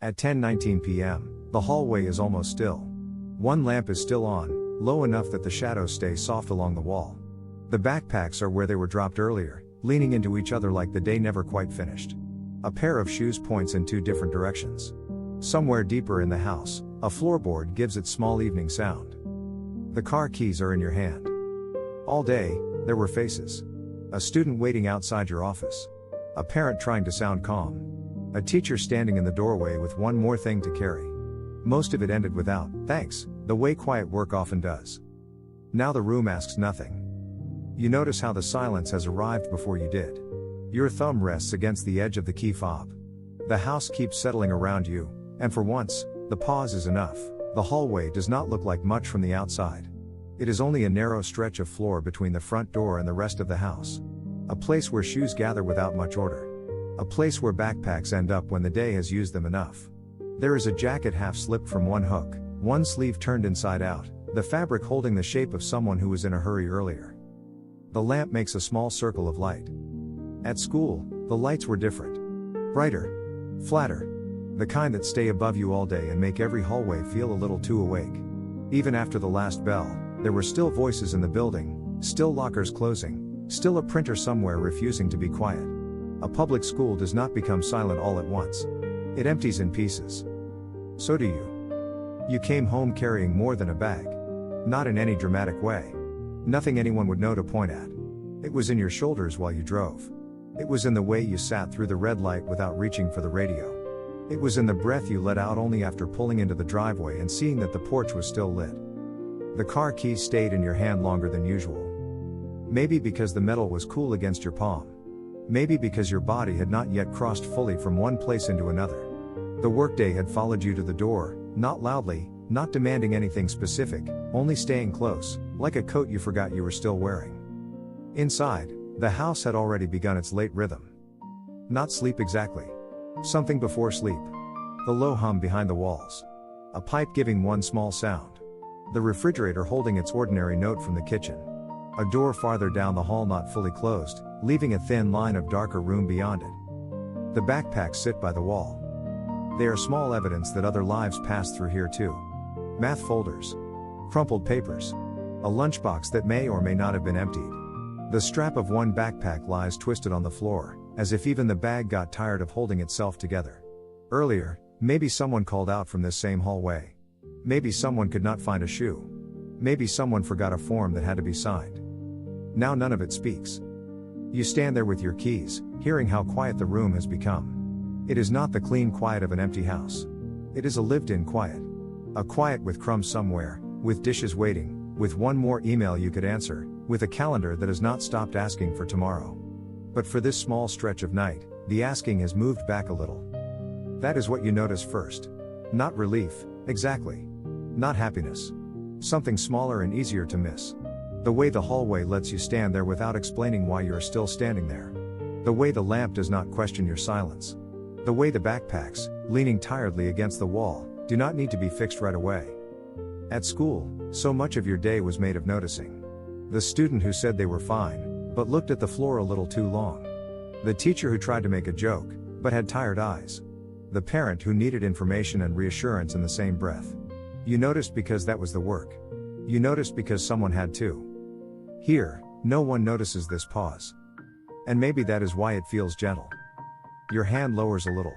At 10:19 p.m., the hallway is almost still. One lamp is still on, low enough that the shadows stay soft along the wall. The backpacks are where they were dropped earlier, leaning into each other like the day never quite finished. A pair of shoes points in two different directions. Somewhere deeper in the house, a floorboard gives its small evening sound. The car keys are in your hand. All day, there were faces. A student waiting outside your office. A parent trying to sound calm. A teacher standing in the doorway with one more thing to carry. Most of it ended without, thanks, the way quiet work often does. Now the room asks nothing. You notice how the silence has arrived before you did. Your thumb rests against the edge of the key fob. The house keeps settling around you, and for once, the pause is enough. The hallway does not look like much from the outside. It is only a narrow stretch of floor between the front door and the rest of the house. A place where shoes gather without much order. A place where backpacks end up when the day has used them enough. There is a jacket half slipped from one hook, one sleeve turned inside out, the fabric holding the shape of someone who was in a hurry earlier. The lamp makes a small circle of light. At school, the lights were different. Brighter. Flatter. The kind that stay above you all day and make every hallway feel a little too awake. Even after the last bell, there were still voices in the building, still lockers closing, still a printer somewhere refusing to be quiet. A public school does not become silent all at once. It empties in pieces. So do you. You came home carrying more than a bag. Not in any dramatic way. Nothing anyone would know to point at. It was in your shoulders while you drove. It was in the way you sat through the red light without reaching for the radio. It was in the breath you let out only after pulling into the driveway and seeing that the porch was still lit. The car keys stayed in your hand longer than usual. Maybe because the metal was cool against your palm. Maybe because your body had not yet crossed fully from one place into another. The workday had followed you to the door, not loudly, not demanding anything specific, only staying close, like a coat you forgot you were still wearing. Inside, the house had already begun its late rhythm. Not sleep exactly. Something before sleep. The low hum behind the walls. A pipe giving one small sound. The refrigerator holding its ordinary note from the kitchen. A door farther down the hall not fully closed, leaving a thin line of darker room beyond it. The backpacks sit by the wall. They are small evidence that other lives passed through here too. Math folders. Crumpled papers. A lunchbox that may or may not have been emptied. The strap of one backpack lies twisted on the floor, as if even the bag got tired of holding itself together. Earlier, maybe someone called out from this same hallway. Maybe someone could not find a shoe. Maybe someone forgot a form that had to be signed. Now none of it speaks. You stand there with your keys, hearing how quiet the room has become. It is not the clean quiet of an empty house. It is a lived-in quiet. A quiet with crumbs somewhere, with dishes waiting, with one more email you could answer, with a calendar that has not stopped asking for tomorrow. But for this small stretch of night, the asking has moved back a little. That is what you notice first. Not relief, exactly. Not happiness. Something smaller and easier to miss. The way the hallway lets you stand there without explaining why you are still standing there. The way the lamp does not question your silence. The way the backpacks, leaning tiredly against the wall, do not need to be fixed right away. At school, so much of your day was made of noticing. The student who said they were fine, but looked at the floor a little too long. The teacher who tried to make a joke, but had tired eyes. The parent who needed information and reassurance in the same breath. You noticed because that was the work. You noticed because someone had to. Here, no one notices this pause. And maybe that is why it feels gentle. Your hand lowers a little.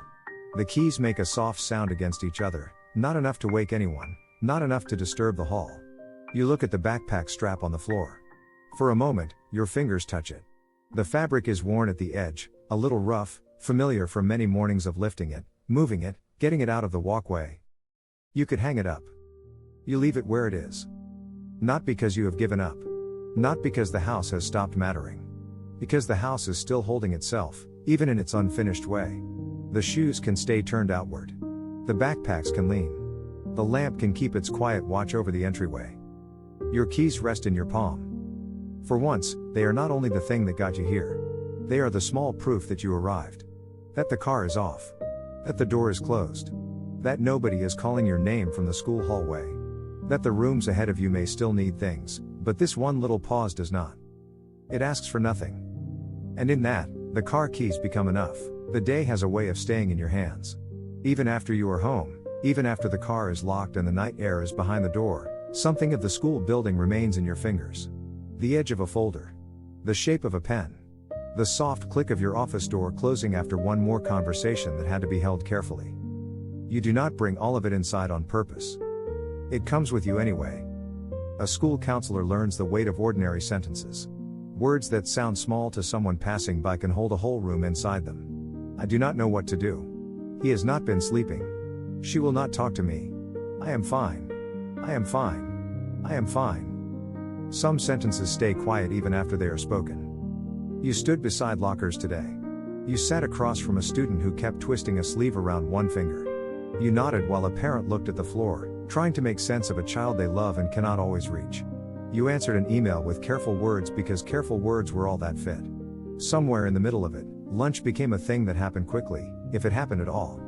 The keys make a soft sound against each other, not enough to wake anyone, not enough to disturb the hall. You look at the backpack strap on the floor. For a moment, your fingers touch it. The fabric is worn at the edge, a little rough, familiar from many mornings of lifting it, moving it, getting it out of the walkway. You could hang it up. You leave it where it is. Not because you have given up. Not because the house has stopped mattering. Because the house is still holding itself, even in its unfinished way. The shoes can stay turned outward. The backpacks can lean. The lamp can keep its quiet watch over the entryway. Your keys rest in your palm. For once, they are not only the thing that got you here. They are the small proof that you arrived. That the car is off. That the door is closed. That nobody is calling your name from the school hallway. That the rooms ahead of you may still need things, but this one little pause does not. It asks for nothing. And in that, the car keys become enough. The day has a way of staying in your hands. Even after you are home, even after the car is locked and the night air is behind the door, something of the school building remains in your fingers. The edge of a folder. The shape of a pen. The soft click of your office door closing after one more conversation that had to be held carefully. You do not bring all of it inside on purpose. It comes with you anyway. A school counselor learns the weight of ordinary sentences. Words that sound small to someone passing by can hold a whole room inside them. I do not know what to do. He has not been sleeping. She will not talk to me. I am fine. I am fine. I am fine. Some sentences stay quiet even after they are spoken. You stood beside lockers today. You sat across from a student who kept twisting a sleeve around one finger. You nodded while a parent looked at the floor, trying to make sense of a child they love and cannot always reach. You answered an email with careful words because careful words were all that fit. Somewhere in the middle of it, lunch became a thing that happened quickly, if it happened at all.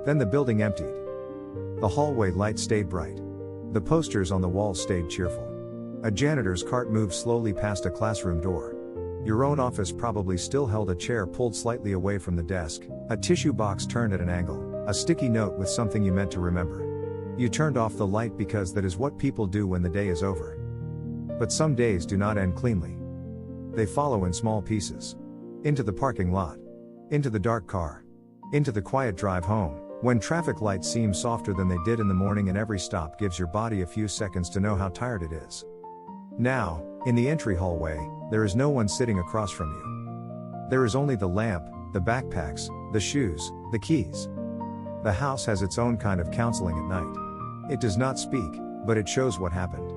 Then the building emptied. The hallway light stayed bright. The posters on the walls stayed cheerful. A janitor's cart moved slowly past a classroom door. Your own office probably still held a chair pulled slightly away from the desk, a tissue box turned at an angle, a sticky note with something you meant to remember. You turned off the light because that is what people do when the day is over. But some days do not end cleanly. They follow in small pieces. Into the parking lot. Into the dark car. Into the quiet drive home, when traffic lights seem softer than they did in the morning and every stop gives your body a few seconds to know how tired it is. Now, in the entry hallway, there is no one sitting across from you. There is only the lamp, the backpacks, the shoes, the keys. The house has its own kind of counseling at night. It does not speak, but it shows what happened.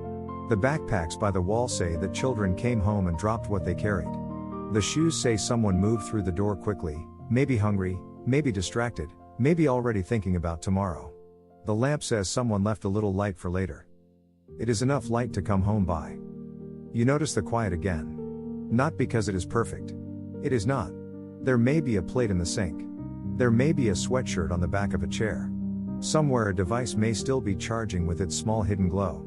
The backpacks by the wall say that children came home and dropped what they carried. The shoes say someone moved through the door quickly, maybe hungry, maybe distracted, maybe already thinking about tomorrow. The lamp says someone left a little light for later. It is enough light to come home by. You notice the quiet again. Not because it is perfect. It is not. There may be a plate in the sink. There may be a sweatshirt on the back of a chair. Somewhere a device may still be charging with its small hidden glow.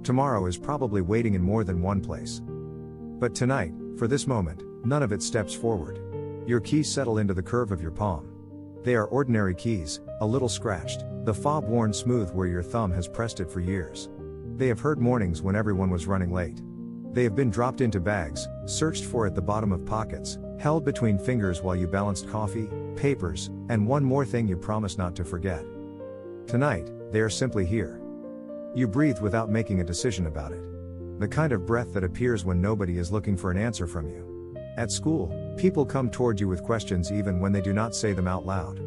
Tomorrow is probably waiting in more than one place. But tonight, for this moment, none of it steps forward. Your keys settle into the curve of your palm. They are ordinary keys, a little scratched, the fob worn smooth where your thumb has pressed it for years. They have heard mornings when everyone was running late. They have been dropped into bags, searched for at the bottom of pockets, held between fingers while you balanced coffee, papers, and one more thing you promised not to forget. Tonight, they are simply here. You breathe without making a decision about it. The kind of breath that appears when nobody is looking for an answer from you. At school, people come toward you with questions even when they do not say them out loud.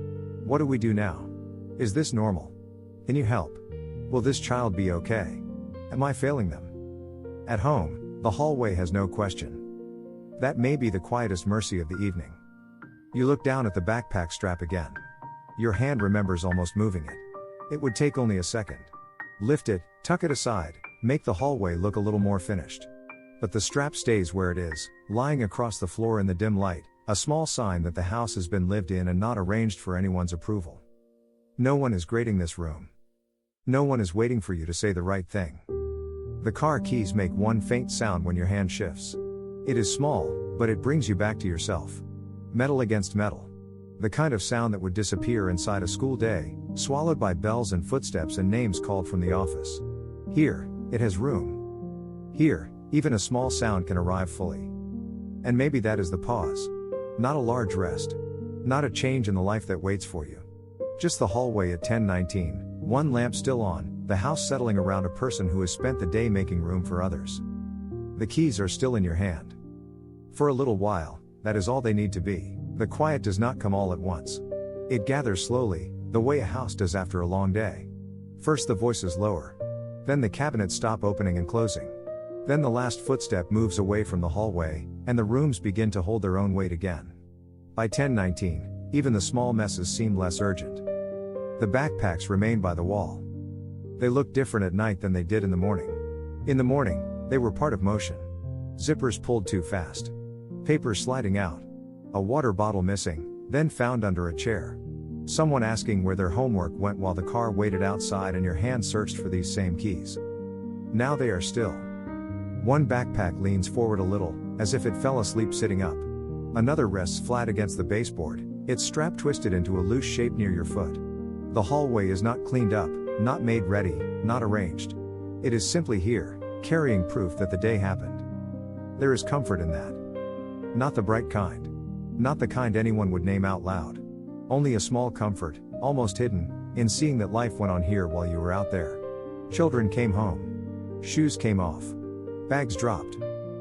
What do we do now? Is this normal? Can you help? Will this child be okay? Am I failing them? At home, the hallway has no question. That may be the quietest mercy of the evening. You look down at the backpack strap again. Your hand remembers almost moving it. It would take only a second. Lift it, tuck it aside, make the hallway look a little more finished. But the strap stays where it is, lying across the floor in the dim light, a small sign that the house has been lived in and not arranged for anyone's approval. No one is grading this room. No one is waiting for you to say the right thing. The car keys make one faint sound when your hand shifts. It is small, but it brings you back to yourself. Metal against metal. The kind of sound that would disappear inside a school day, swallowed by bells and footsteps and names called from the office. Here, it has room. Here, even a small sound can arrive fully. And maybe that is the pause. Not a large rest. Not a change in the life that waits for you. Just the hallway at 10:19, one lamp still on, the house settling around a person who has spent the day making room for others. The keys are still in your hand. For a little while, that is all they need to be. The quiet does not come all at once. It gathers slowly, the way a house does after a long day. First the voices lower. Then the cabinets stop opening and closing. Then the last footstep moves away from the hallway, and the rooms begin to hold their own weight again. By 10:19, even the small messes seem less urgent. The backpacks remain by the wall. They look different at night than they did in the morning. In the morning, they were part of motion. Zippers pulled too fast. Papers sliding out. A water bottle missing, then found under a chair. Someone asking where their homework went while the car waited outside and your hand searched for these same keys. Now they are still. One backpack leans forward a little, as if it fell asleep sitting up. Another rests flat against the baseboard, its strap twisted into a loose shape near your foot. The hallway is not cleaned up, not made ready, not arranged. It is simply here, carrying proof that the day happened. There is comfort in that. Not the bright kind. Not the kind anyone would name out loud. Only a small comfort, almost hidden, in seeing that life went on here while you were out there. Children came home. Shoes came off. Bags dropped.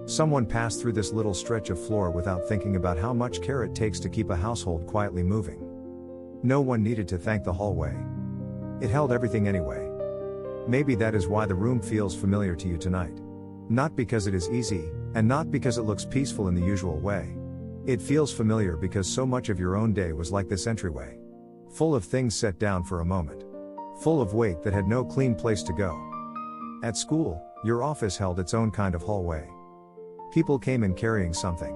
Someone passed through this little stretch of floor without thinking about how much care it takes to keep a household quietly moving. No one needed to thank the hallway. It held everything anyway. Maybe that is why the room feels familiar to you tonight. Not because it is easy, and not because it looks peaceful in the usual way. It feels familiar because so much of your own day was like this entryway. Full of things set down for a moment. Full of weight that had no clean place to go. At school, your office held its own kind of hallway. People came in carrying something.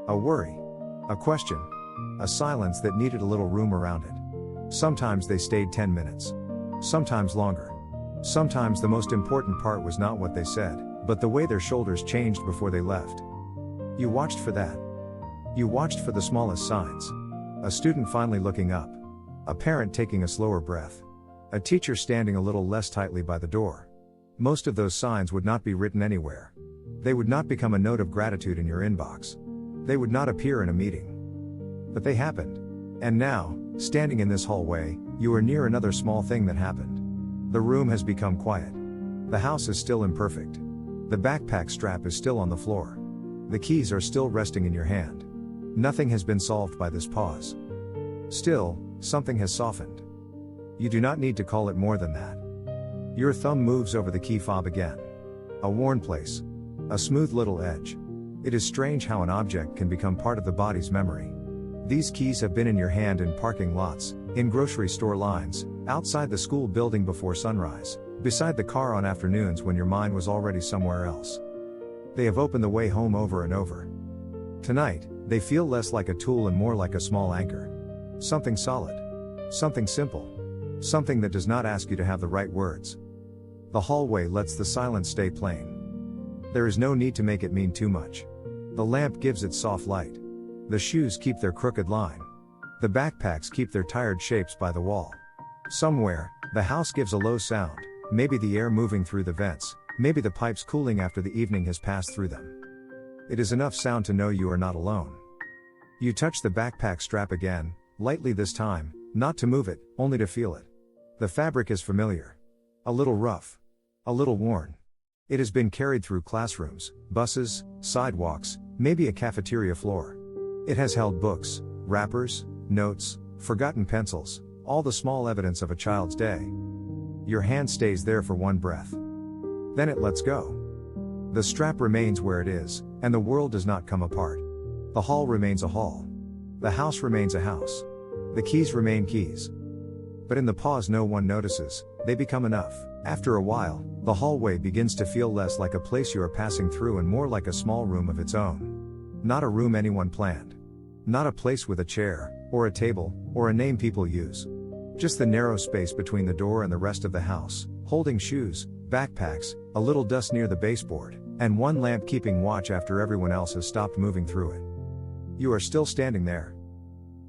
A worry. A question. A silence that needed a little room around it. Sometimes they stayed 10 minutes. Sometimes longer. Sometimes the most important part was not what they said, but the way their shoulders changed before they left. You watched for that. You watched for the smallest signs. A student finally looking up. A parent taking a slower breath. A teacher standing a little less tightly by the door. Most of those signs would not be written anywhere. They would not become a note of gratitude in your inbox. They would not appear in a meeting. But they happened. And now, standing in this hallway, you are near another small thing that happened. The room has become quiet. The house is still imperfect. The backpack strap is still on the floor. The keys are still resting in your hand. Nothing has been solved by this pause. Still, something has softened. You do not need to call it more than that. Your thumb moves over the key fob again. A worn place. A smooth little edge. It is strange how an object can become part of the body's memory. These keys have been in your hand in parking lots, in grocery store lines, outside the school building before sunrise, beside the car on afternoons when your mind was already somewhere else. They have opened the way home over and over. Tonight, they feel less like a tool and more like a small anchor. Something solid. Something simple. Something that does not ask you to have the right words. The hallway lets the silence stay plain. There is no need to make it mean too much. The lamp gives its soft light. The shoes keep their crooked line. The backpacks keep their tired shapes by the wall. Somewhere, the house gives a low sound, maybe the air moving through the vents, maybe the pipes cooling after the evening has passed through them. It is enough sound to know you are not alone. You touch the backpack strap again, lightly this time, not to move it, only to feel it. The fabric is familiar. A little rough. A little worn. It has been carried through classrooms, buses, sidewalks, maybe a cafeteria floor. It has held books, wrappers, notes, forgotten pencils, all the small evidence of a child's day. Your hand stays there for one breath. Then it lets go. The strap remains where it is, and the world does not come apart. The hall remains a hall. The house remains a house. The keys remain keys. But in the pause no one notices, they become enough. After a while, the hallway begins to feel less like a place you are passing through and more like a small room of its own. Not a room anyone planned. Not a place with a chair, or a table, or a name people use. Just the narrow space between the door and the rest of the house, holding shoes, backpacks, a little dust near the baseboard, and one lamp keeping watch after everyone else has stopped moving through it. You are still standing there.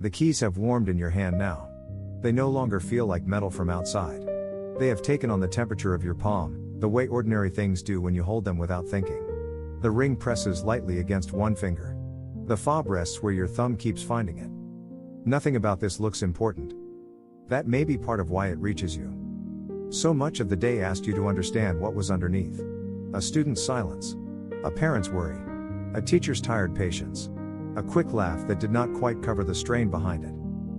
The keys have warmed in your hand now. They no longer feel like metal from outside. They have taken on the temperature of your palm, the way ordinary things do when you hold them without thinking. The ring presses lightly against one finger. The fob rests where your thumb keeps finding it. Nothing about this looks important. That may be part of why it reaches you. So much of the day asked you to understand what was underneath. A student's silence. A parent's worry. A teacher's tired patience. A quick laugh that did not quite cover the strain behind it.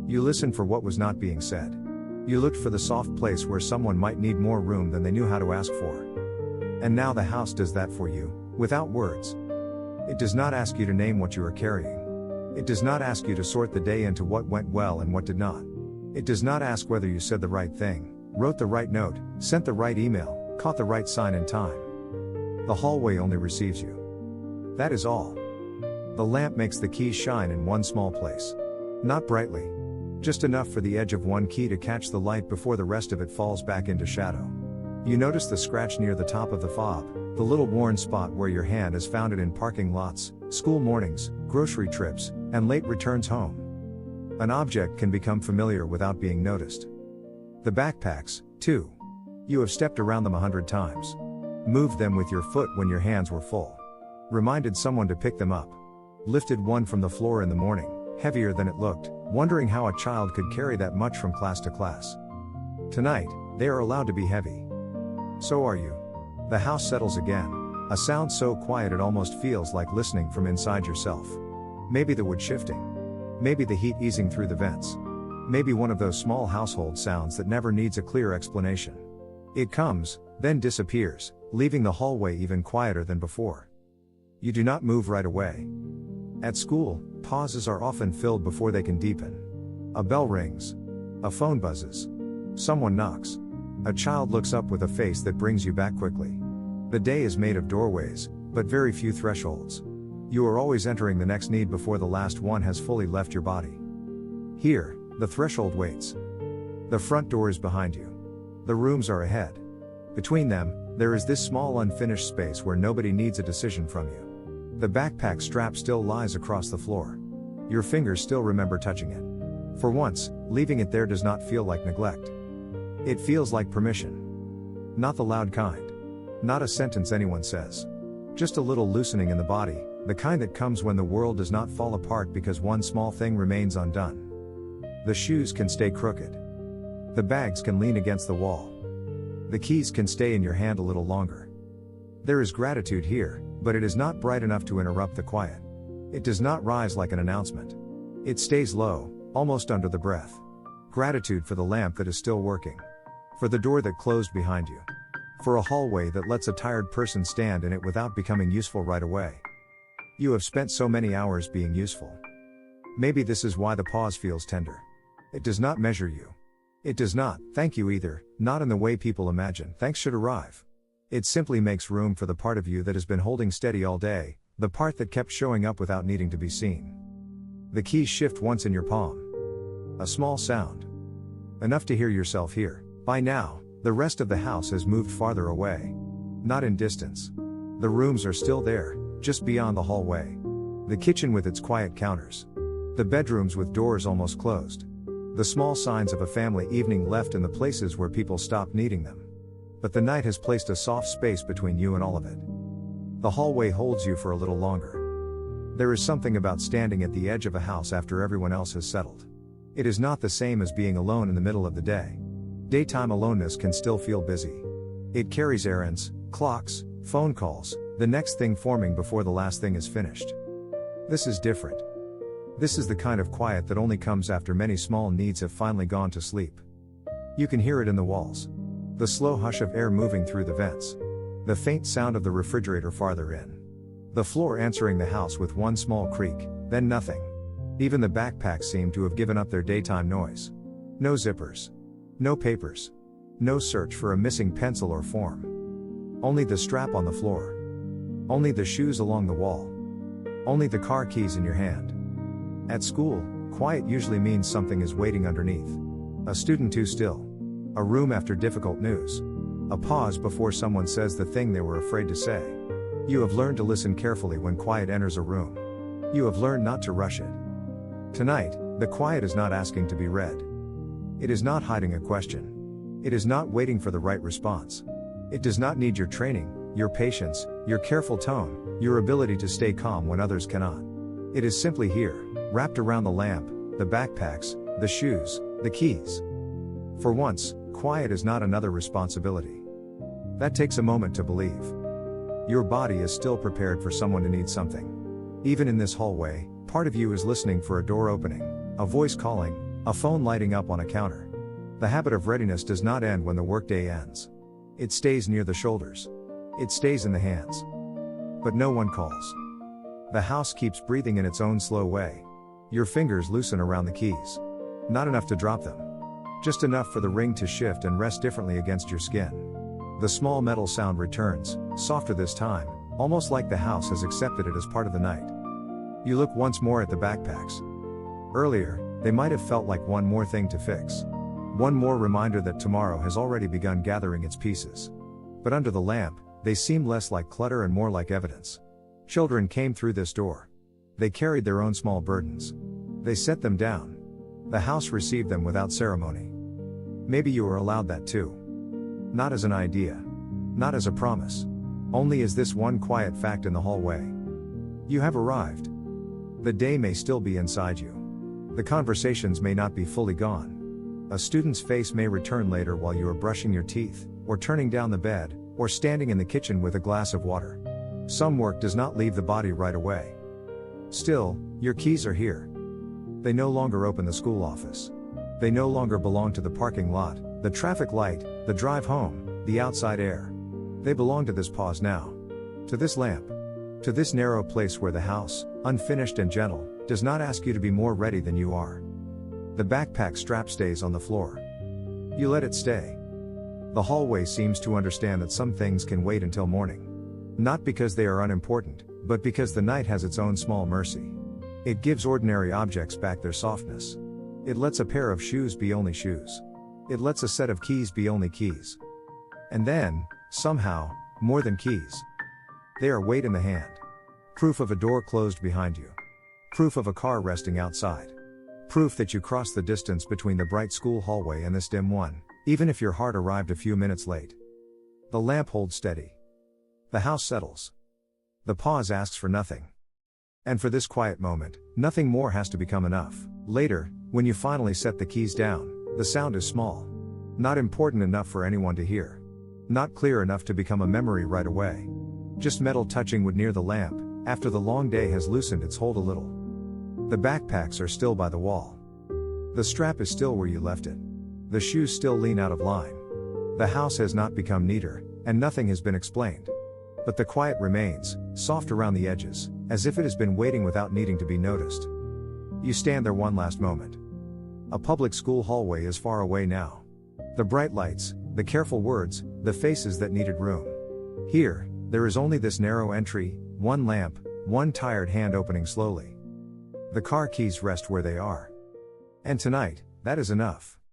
You listened for what was not being said. You looked for the soft place where someone might need more room than they knew how to ask for. And now the house does that for you, without words. It does not ask you to name what you are carrying. It does not ask you to sort the day into what went well and what did not. It does not ask whether you said the right thing, wrote the right note, sent the right email, caught the right sign in time. The hallway only receives you. That is all. The lamp makes the keys shine in one small place. Not brightly. Just enough for the edge of one key to catch the light before the rest of it falls back into shadow. You notice the scratch near the top of the fob, the little worn spot where your hand has found it in parking lots, school mornings, grocery trips, and late returns home. An object can become familiar without being noticed. The backpacks, too. You have stepped around them 100 times. Moved them with your foot when your hands were full. Reminded someone to pick them up. Lifted one from the floor in the morning, heavier than it looked, wondering how a child could carry that much from class to class. Tonight, they are allowed to be heavy. So are you. The house settles again. A sound so quiet it almost feels like listening from inside yourself. Maybe the wood shifting. Maybe the heat easing through the vents. Maybe one of those small household sounds that never needs a clear explanation. It comes, then disappears, leaving the hallway even quieter than before. You do not move right away. At school, pauses are often filled before they can deepen. A bell rings. A phone buzzes. Someone knocks. A child looks up with a face that brings you back quickly. The day is made of doorways, but very few thresholds. You are always entering the next need before the last one has fully left your body. Here, the threshold waits. The front door is behind you. The rooms are ahead. Between them, there is this small unfinished space where nobody needs a decision from you. The backpack strap still lies across the floor. Your fingers still remember touching it. For once, leaving it there does not feel like neglect. It feels like permission. Not the loud kind. Not a sentence anyone says. Just a little loosening in the body, the kind that comes when the world does not fall apart because one small thing remains undone. The shoes can stay crooked. The bags can lean against the wall. The keys can stay in your hand a little longer. There is gratitude here, but it is not bright enough to interrupt the quiet. It does not rise like an announcement. It stays low, almost under the breath. Gratitude for the lamp that is still working. For the door that closed behind you. For a hallway that lets a tired person stand in it without becoming useful right away. You have spent so many hours being useful. Maybe this is why the pause feels tender. It does not measure you. It does not thank you either, not in the way people imagine thanks should arrive. It simply makes room for the part of you that has been holding steady all day, the part that kept showing up without needing to be seen. The keys shift once in your palm. A small sound. Enough to hear yourself here. By now, the rest of the house has moved farther away. Not in distance. The rooms are still there, just beyond the hallway. The kitchen with its quiet counters. The bedrooms with doors almost closed. The small signs of a family evening left in the places where people stopped needing them. But the night has placed a soft space between you and all of it. The hallway holds you for a little longer. There is something about standing at the edge of a house after everyone else has settled. It is not the same as being alone in the middle of the day. Daytime aloneness can still feel busy. It carries errands, clocks, phone calls, the next thing forming before the last thing is finished. This is different. This is the kind of quiet that only comes after many small needs have finally gone to sleep. You can hear it in the walls. The slow hush of air moving through the vents. The faint sound of the refrigerator farther in. The floor answering the house with one small creak, then nothing. Even the backpacks seem to have given up their daytime noise. No zippers. No papers. No search for a missing pencil or form. Only the strap on the floor. Only the shoes along the wall. Only the car keys in your hand. At school, quiet usually means something is waiting underneath. A student too still. A room after difficult news. A pause before someone says the thing they were afraid to say. You have learned to listen carefully when quiet enters a room. You have learned not to rush it. Tonight, the quiet is not asking to be read. It is not hiding a question. It is not waiting for the right response. It does not need your training, your patience, your careful tone, your ability to stay calm when others cannot. It is simply here, wrapped around the lamp, the backpacks, the shoes, the keys. For once, quiet is not another responsibility. That takes a moment to believe. Your body is still prepared for someone to need something. Even in this hallway, part of you is listening for a door opening, a voice calling, a phone lighting up on a counter. The habit of readiness does not end when the workday ends. It stays near the shoulders. It stays in the hands. But no one calls. The house keeps breathing in its own slow way. Your fingers loosen around the keys. Not enough to drop them. Just enough for the ring to shift and rest differently against your skin. The small metal sound returns, softer this time, almost like the house has accepted it as part of the night. You look once more at the backpacks. Earlier, they might have felt like one more thing to fix. One more reminder that tomorrow has already begun gathering its pieces. But under the lamp, they seem less like clutter and more like evidence. Children came through this door. They carried their own small burdens. They set them down. The house received them without ceremony. Maybe you were allowed that too. Not as an idea. Not as a promise. Only as this one quiet fact in the hallway. You have arrived. The day may still be inside you. The conversations may not be fully gone. A student's face may return later while you are brushing your teeth, or turning down the bed, or standing in the kitchen with a glass of water. Some work does not leave the body right away. Still, your keys are here. They no longer open the school office. They no longer belong to the parking lot, the traffic light, the drive home, the outside air. They belong to this pause now. To this lamp. To this narrow place where the house, unfinished and gentle, does not ask you to be more ready than you are. The backpack strap stays on the floor. You let it stay. The hallway seems to understand that some things can wait until morning. Not because they are unimportant, but because the night has its own small mercy. It gives ordinary objects back their softness. It lets a pair of shoes be only shoes. It lets a set of keys be only keys. And then, somehow, more than keys. They are weight in the hand. Proof of a door closed behind you. Proof of a car resting outside. Proof that you crossed the distance between the bright school hallway and this dim one, even if your heart arrived a few minutes late. The lamp holds steady. The house settles. The pause asks for nothing. And for this quiet moment, nothing more has to become enough. Later, when you finally set the keys down, the sound is small. Not important enough for anyone to hear. Not clear enough to become a memory right away. Just metal touching wood near the lamp, after the long day has loosened its hold a little. The backpacks are still by the wall. The strap is still where you left it. The shoes still lean out of line. The house has not become neater, and nothing has been explained. But the quiet remains, soft around the edges, as if it has been waiting without needing to be noticed. You stand there one last moment. A public school hallway is far away now. The bright lights, the careful words, the faces that needed room. Here, there is only this narrow entry, one lamp, one tired hand opening slowly. The car keys rest where they are. And tonight, that is enough.